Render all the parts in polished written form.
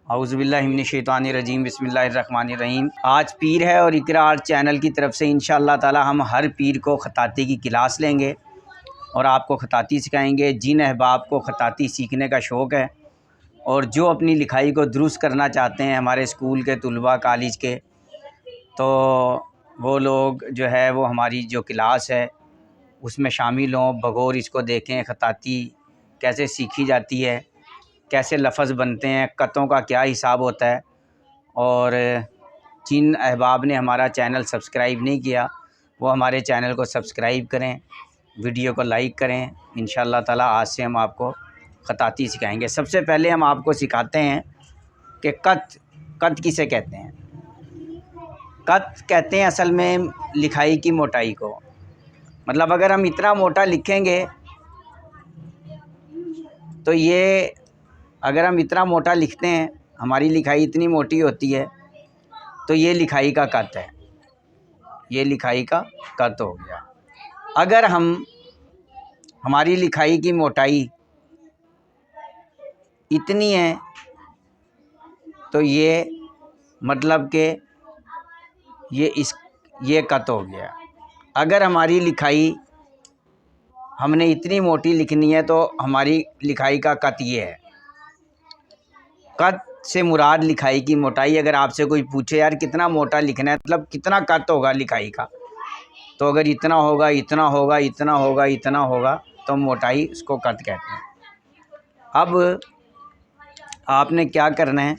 औज़ुबिल्लाहिमिनश्शैतानिर्रजीम बिस्मिल्लाहिर्रहमानिर्रहीम। आज पीर है और इक़रा आर्ट चैनल की तरफ से इंशाअल्लाह ताला हम हर पीर को ख़ताती की क्लास लेंगे और आपको ख़ताती सिखाएंगे। जिन अहबाब को ख़ताती सीखने का शौक़ है और जो अपनी लिखाई को दुरुस्त करना चाहते हैं, हमारे स्कूल के तलबा कॉलेज के, तो वो लोग जो है वो हमारी जो क्लास है उसमें शामिल हों, बगौर इसको देखें ख़ताती कैसे सीखी जाती है, कैसे लफ्ज़ बनते हैं, क़तों का क्या हिसाब होता है। और जिन अहबाब ने हमारा चैनल सब्सक्राइब नहीं किया वो हमारे चैनल को सब्सक्राइब करें, वीडियो को लाइक करें। इंशाअल्लाह ताला आज से हम आपको ख़ताती सिखाएंगे। सबसे पहले हम आपको सिखाते हैं कि कत किसे कहते हैं। कत कहते हैं असल में लिखाई की मोटाई को। मतलब अगर हम इतना मोटा लिखेंगे तो ये, अगर हम इतना मोटा लिखते हैं, हमारी लिखाई इतनी मोटी होती है, तो ये लिखाई का कत है, ये लिखाई का कत हो गया। अगर हमारी लिखाई की मोटाई इतनी है तो ये मतलब कि ये कत हो गया। अगर हमारी लिखाई हमने इतनी मोटी लिखनी है तो हमारी लिखाई का कत ये है। कत से मुराद लिखाई की मोटाई। अगर आपसे कोई पूछे यार कितना मोटा लिखना है, मतलब कितना कत होगा लिखाई का, तो अगर इतना होगा, इतना होगा, इतना होगा, इतना होगा, तो मोटाई उसको कत कहते हैं। अब आपने क्या करना है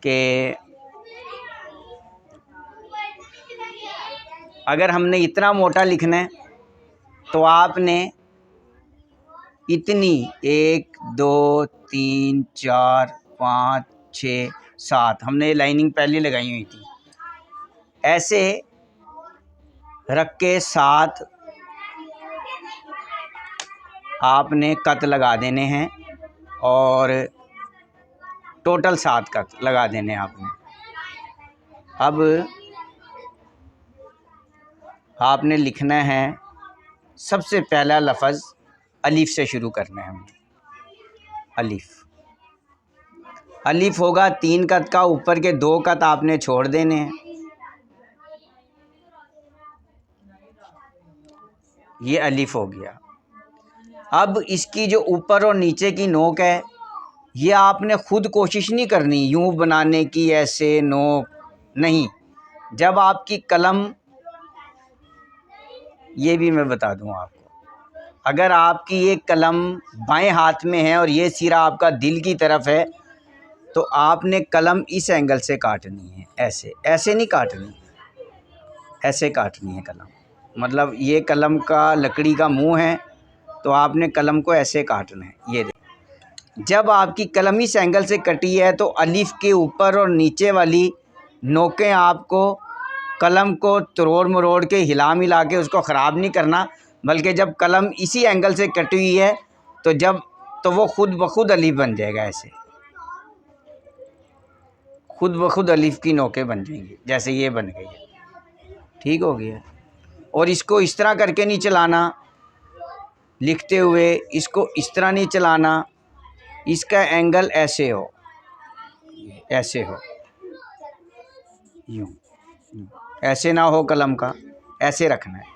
कि अगर हमने इतना मोटा लिखना है तो आपने इतनी 1 2 3 4 5 6 7 हमने लाइनिंग पहले लगाई हुई थी, ऐसे रख के 7 आपने कत लगा देने हैं और टोटल 7 कत लगा देने हैं आपने। अब आपने लिखना है, सबसे पहला लफ्ज़ अलिफ से शुरू करना है हमें। अलिफ, अलिफ होगा 3 कत का, ऊपर के 2 कत आपने छोड़ देने हैं। ये अलिफ हो गया। अब इसकी जो ऊपर और नीचे की नोक है, ये आपने ख़ुद कोशिश नहीं करनी यूँ बनाने की, ऐसे नोक नहीं। जब आपकी कलम, ये भी मैं बता दूँ आपको, अगर आपकी ये कलम बाएं हाथ में है और ये सिरा आपका दिल की तरफ है, तो आपने कलम इस एंगल से काटनी है, ऐसे ऐसे नहीं काटनी, ऐसे काटनी है कलम। मतलब ये कलम का लकड़ी का मुंह है तो आपने कलम को ऐसे काटना है। ये जब आपकी कलम इस एंगल से कटी है तो अलिफ के ऊपर और नीचे वाली नोकें आपको कलम को तोड़ मरोड़ के हिला मिला के उसको ख़राब नहीं करना, बल्कि जब कलम इसी एंगल से कटी हुई है तो वो खुद ब खुद अलिफ बन जाएगा। ऐसे खुद ब खुद अलिफ की नोकें बन जाएंगी, जैसे ये बन गई है। ठीक हो गया। और इसको इस तरह करके नहीं चलाना लिखते हुए, इसको इस तरह नहीं चलाना, इसका एंगल ऐसे हो, ऐसे हो, यूँ, ऐसे ना हो कलम का, ऐसे रखना है।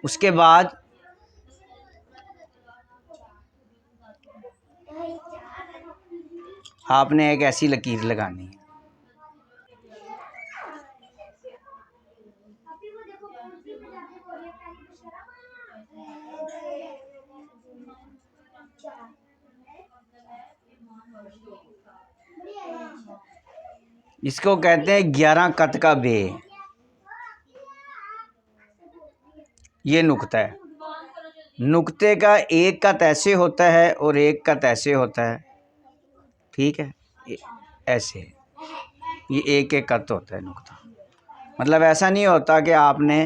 उसके बाद आपने एक ऐसी लकीर लगानी है। इसको कहते हैं 11 कत का बे। ये नुक्ता है। नुक्ते का एक कत ऐसे होता है और एक कत ऐसे होता है। ठीक है, ऐसे ये एक एक कत होता है नुक्ता। मतलब ऐसा नहीं होता कि आपने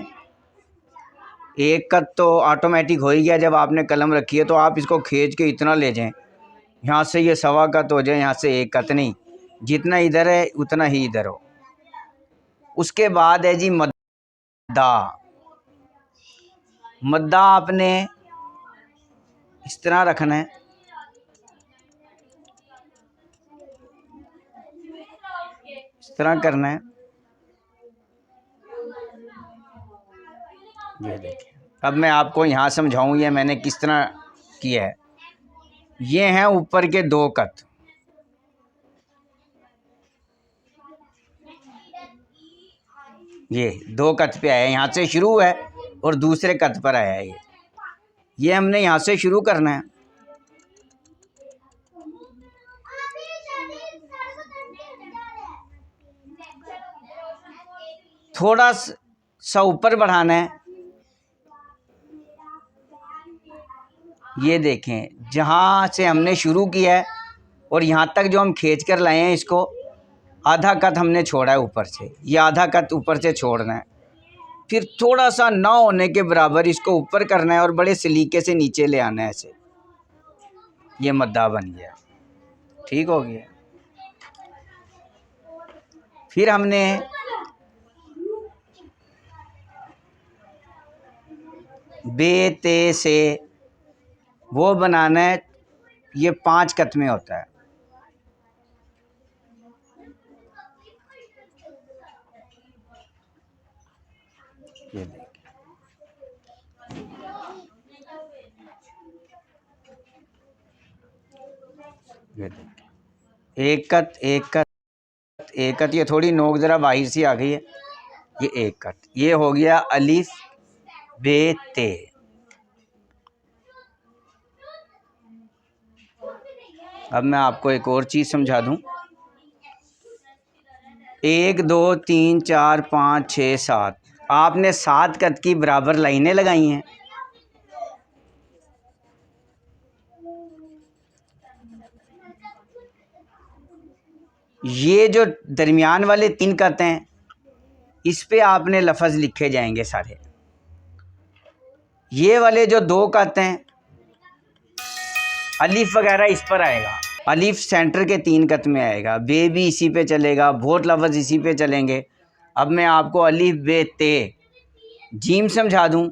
एक कत तो ऑटोमेटिक हो ही गया जब आपने कलम रखी है, तो आप इसको खींच के इतना ले जाएं, यहाँ से ये सवा कत हो जाए, यहाँ से एक कत नहीं, जितना इधर है उतना ही इधर हो। उसके बाद है जी मद्दा। मद्दा आपने इस तरह रखना है। इस तरह करना है। ये देखिए, अब मैं आपको यहाँ समझाऊँ ये मैंने किस तरह किया है। ये हैं ऊपर के 2 कत, ये 2 कत पे आया है, यहाँ से शुरू है और दूसरे कत पर आया है। ये हमने यहाँ से शुरू करना है। थोड़ा सा ऊपर बढ़ाना है। ये देखें, जहाँ से हमने शुरू किया है और यहाँ तक जो हम खींच कर लाए हैं, इसको आधा कत हमने छोड़ा है ऊपर से। ये आधा कत ऊपर से छोड़ना है। फिर थोड़ा सा ना होने के बराबर इसको ऊपर करना है और बड़े सलीके से नीचे ले आना है ऐसे। ये मद्दा बन गया, ठीक हो गया। फिर हमने बे ते से वो बनाना है। ये 5 कत में होता है। ये देखिए, ये देखिए, 1 कत 1 कत 1 कत। ये थोड़ी नोक ज़रा बाहर सी आ गई है। ये 1 कत, ये हो गया अलिफ बे ते। अब मैं आपको एक और चीज़ समझा दूं। 1 2 3 4 5 6 7, आपने 7 कत की बराबर लाइनें लगाई हैं। ये जो दरमियान वाले 3 कत हैं, इस पे आपने लफ्ज़ लिखे जाएंगे सारे। ये वाले जो 2 कत हैं, अलिफ वगैरह इस पर आएगा। अलिफ सेंटर के 3 कत में आएगा। बे भी इसी पे चलेगा, बहुत लफ्ज़ इसी पे चलेंगे। अब मैं आपको अलिफ बे ते जीम समझा दूं,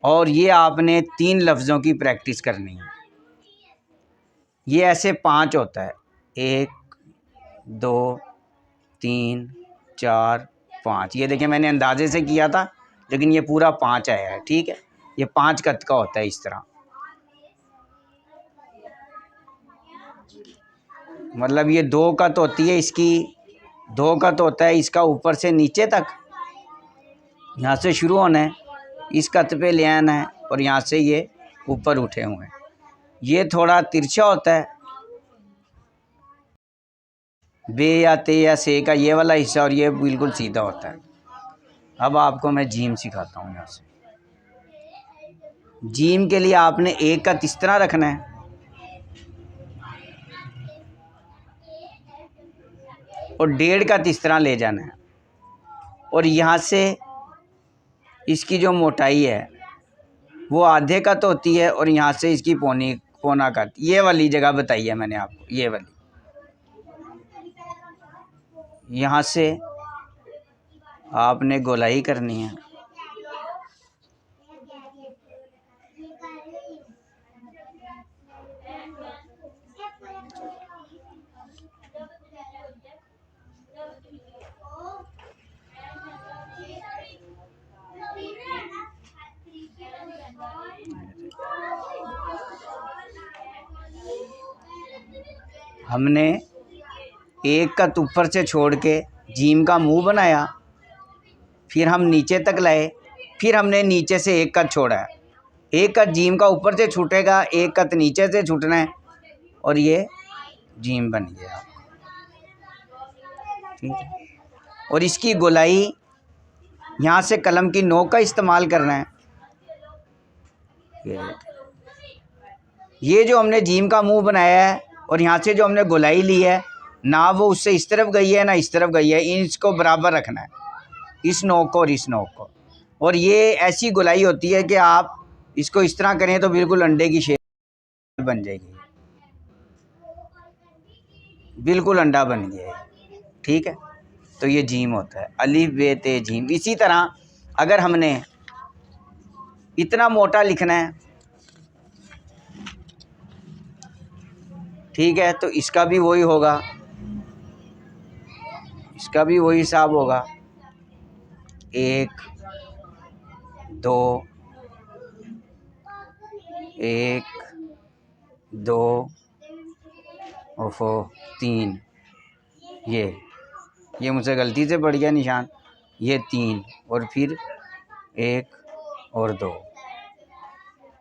और ये आपने 3 लफ्ज़ों की प्रैक्टिस करनी है। ये ऐसे 5 होता है, 1 2 3 4 5। ये देखिए, मैंने अंदाजे से किया था लेकिन ये पूरा 5 आया है, ठीक है। ये 5 कत का होता है इस तरह। मतलब ये 2 कत होती है इसकी, 2 कत होता है इसका ऊपर से नीचे तक। यहाँ से शुरू होना है, इस कत पे ले आना है और यहाँ से ये ऊपर उठे हुए हैं। ये थोड़ा तिरछा होता है, बे या ते या से का ये वाला हिस्सा, और ये बिल्कुल सीधा होता है। अब आपको मैं जीम सिखाता हूँ। यहाँ से जीम के लिए आपने 1 कत इस तरह रखना है और 1.5 कत इस तरह ले जाना है। और यहाँ से इसकी जो मोटाई है वो आधे कत होती है और यहाँ से इसकी पौना कत। ये वाली जगह बताई है मैंने आपको, ये वाली। यहाँ से आपने गोलाई करनी है। हमने 1 कत ऊपर से छोड़ के जीम का मुंह बनाया, फिर हम नीचे तक लाए, फिर हमने नीचे से 1 कत छोड़ा है। 1 कत जीम का ऊपर से छूटेगा, 1 कत नीचे से छूटना है और ये जीम बन गया, ठीक है। और इसकी गोलाई यहाँ से कलम की नोक का इस्तेमाल करना है। ये जो हमने जीम का मुंह बनाया है और यहाँ से जो हमने गोलाई ली है, ना वो उससे इस तरफ गई है ना इस तरफ गई है, इसको बराबर रखना है, इस नोक को और इस नोक को। और ये ऐसी गोलाई होती है कि आप इसको इस तरह करें तो बिल्कुल अंडे की शेप बन जाएगी, बिल्कुल अंडा बन गया है, ठीक है। तो ये जीम होता है, अलिफ बे ते जीम। इसी तरह अगर हमने इतना मोटा लिखना है ठीक है, तो इसका भी वही होगा, इसका भी वही हिसाब होगा। 1 2 1 2 और 3। ये मुझसे गलती से पड़ गया निशान। ये 3 और फिर 1 और 2।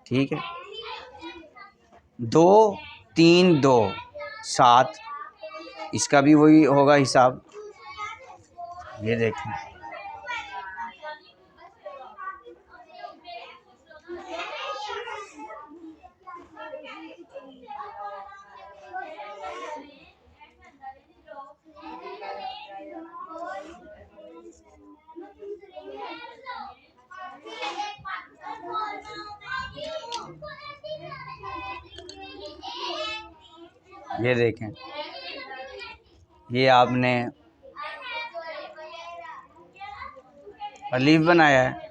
ठीक है, 2 3 2 7। इसका भी वही होगा हिसाब। ये देखें, ये देखें, ये आपने अलीफ बनाया है।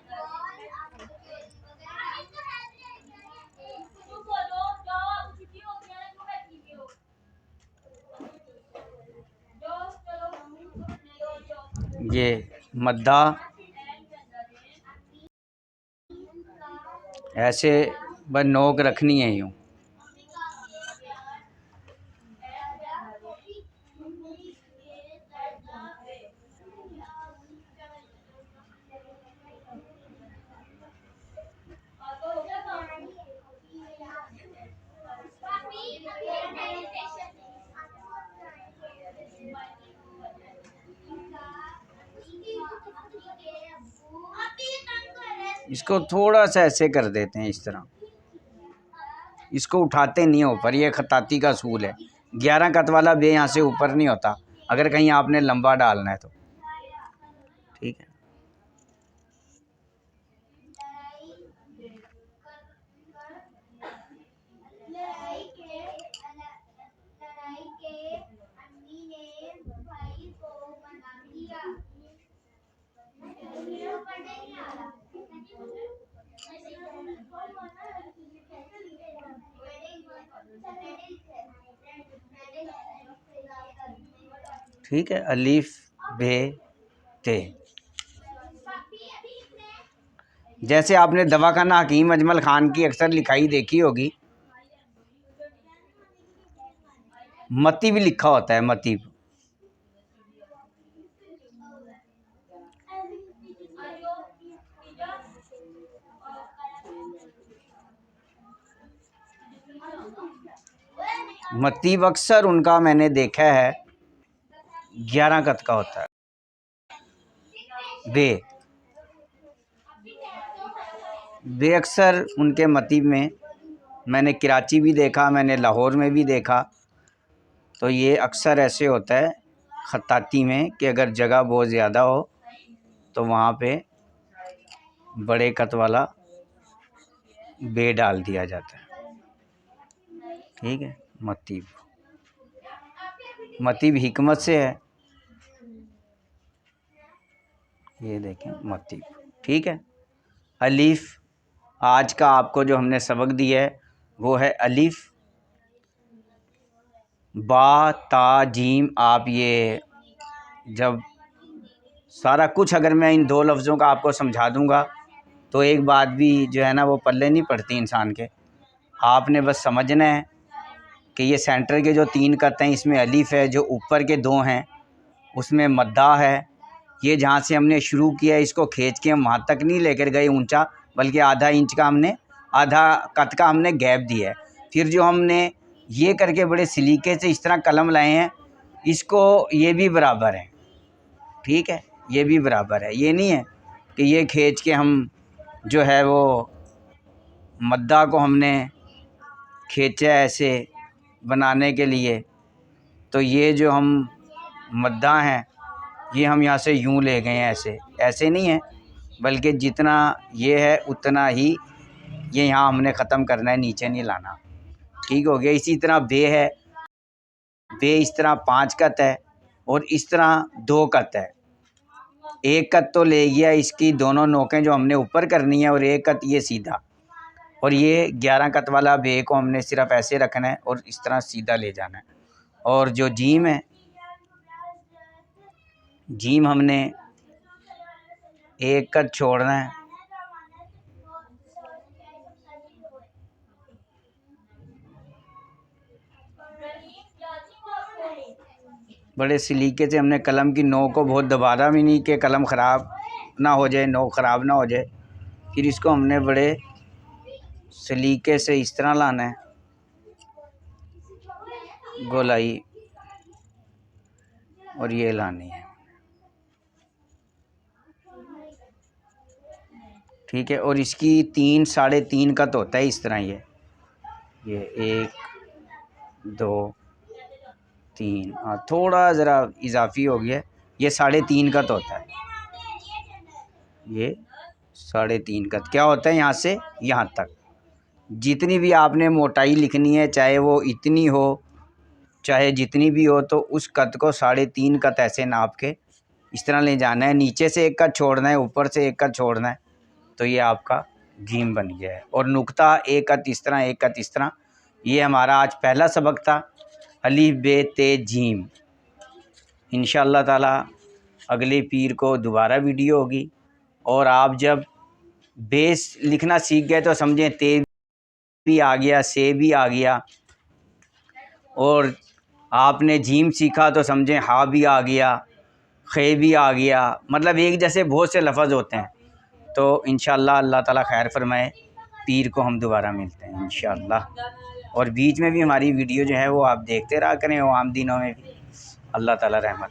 ये मद्दा ऐसे बस नोक रखनी है यूँ। इसको थोड़ा सा ऐसे कर देते हैं, इस तरह। इसको उठाते नहीं हो ऊपर, ये खताती का असूल है। 11 कत वाला बे यहाँ से ऊपर नहीं होता, अगर कहीं आपने लंबा डालना है तो। ठीक है, ठीक है, अलीफ बे ते। जैसे आपने दवाखाना हकीम अजमल खान की अक्सर लिखाई देखी होगी, मती भी लिखा होता है, मती। मतीब अक्सर उनका मैंने देखा है 11 कत का होता है। बे अक्सर उनके मतीब में मैंने कराची भी देखा, मैंने लाहौर में भी देखा। तो ये अक्सर ऐसे होता है खताती में कि अगर जगह बहुत ज़्यादा हो तो वहाँ पे बड़े कत वाला बे डाल दिया जाता है। ठीक है, मतीब, मतीब हिकमत से है। ये देखें मतीब। ठीक है, अलीफ, आज का आपको जो हमने सबक दिया है वो है अलीफ, बा ता जीम। आप ये जब सारा कुछ अगर मैं इन 2 लफ्ज़ों का आपको समझा दूंगा तो एक बात भी जो है ना वो पल्ले नहीं पड़ती इंसान के। आपने बस समझना है कि ये सेंटर के जो 3 कत हैं इसमें अलीफ है, जो ऊपर के 2 हैं उसमें मद्दा है। ये जहाँ से हमने शुरू किया इसको खींच के हम वहाँ तक नहीं लेकर गए ऊंचा, बल्कि आधा इंच का हमने, आधा कत का हमने गैप दिया है। फिर जो हमने ये करके बड़े सलीके से इस तरह कलम लाए हैं, इसको ये भी बराबर है। ठीक है, ये भी बराबर है। ये नहीं है कि ये खींच के हम जो है वो मद्दा को हमने खींचा ऐसे बनाने के लिए, तो ये जो हम मद्दा हैं ये हम यहाँ से यूँ ले गए हैं, ऐसे ऐसे नहीं है, बल्कि जितना ये है उतना ही ये यहाँ हमने ख़त्म करना है, नीचे नहीं लाना। ठीक हो गया। इसी तरह बे है, बे इस तरह 5 कत है और इस तरह 2 कत है। 1 कत तो ले गया इसकी दोनों नोकें जो हमने ऊपर करनी है और 1 कत ये सीधा। और ये 11 कत वाला बे को हमने सिर्फ ऐसे रखना है और इस तरह सीधा ले जाना है। और जो जीम है, जीम हमने 1 कत छोड़ना है। बड़े सलीके से हमने कलम की नोक को बहुत दबाना भी नहीं कि कलम ख़राब ना हो जाए, नोक ख़राब ना हो जाए। फिर इसको हमने बड़े सलीके से इस तरह लाना है, गोलाई, और ये लानी है। ठीक है। और इसकी 3 साढ़े 3 कत होता है इस तरह। ये 1 2 3, हाँ थोड़ा ज़रा इजाफी हो गया। ये 3.5 कत होता है। ये 3.5 कत क्या होता है, यहाँ से यहाँ तक जितनी भी आपने मोटाई लिखनी है, चाहे वो इतनी हो चाहे जितनी भी हो, तो उस कत को 3.5 कत ऐसे नाप के इस तरह ले जाना है। नीचे से 1 कत छोड़ना है, ऊपर से 1 कत छोड़ना है, तो ये आपका जीम बन गया है। और नुक्ता 1 कत इस तरह, 1 कत इस तरह। ये हमारा आज पहला सबक था, अलिफ बे ते जीम। इंशाअल्लाह ताला अगले पीर को दोबारा वीडियो होगी। और आप जब बेस लिखना सीख गए तो समझें ते भी आ गया, से भी आ गया। और आपने जीम सीखा तो समझें हा भी आ गया, खे भी आ गया। मतलब एक जैसे बहुत से लफ्ज़ होते हैं। तो इंशाअल्लाह अल्लाह ताला खैर फरमाए, पीर को हम दोबारा मिलते हैं इंशाअल्लाह। और बीच में भी हमारी वीडियो जो है वो आप देखते रहा करें, और आम दिनों में भी। अल्लाह ताला रहमत।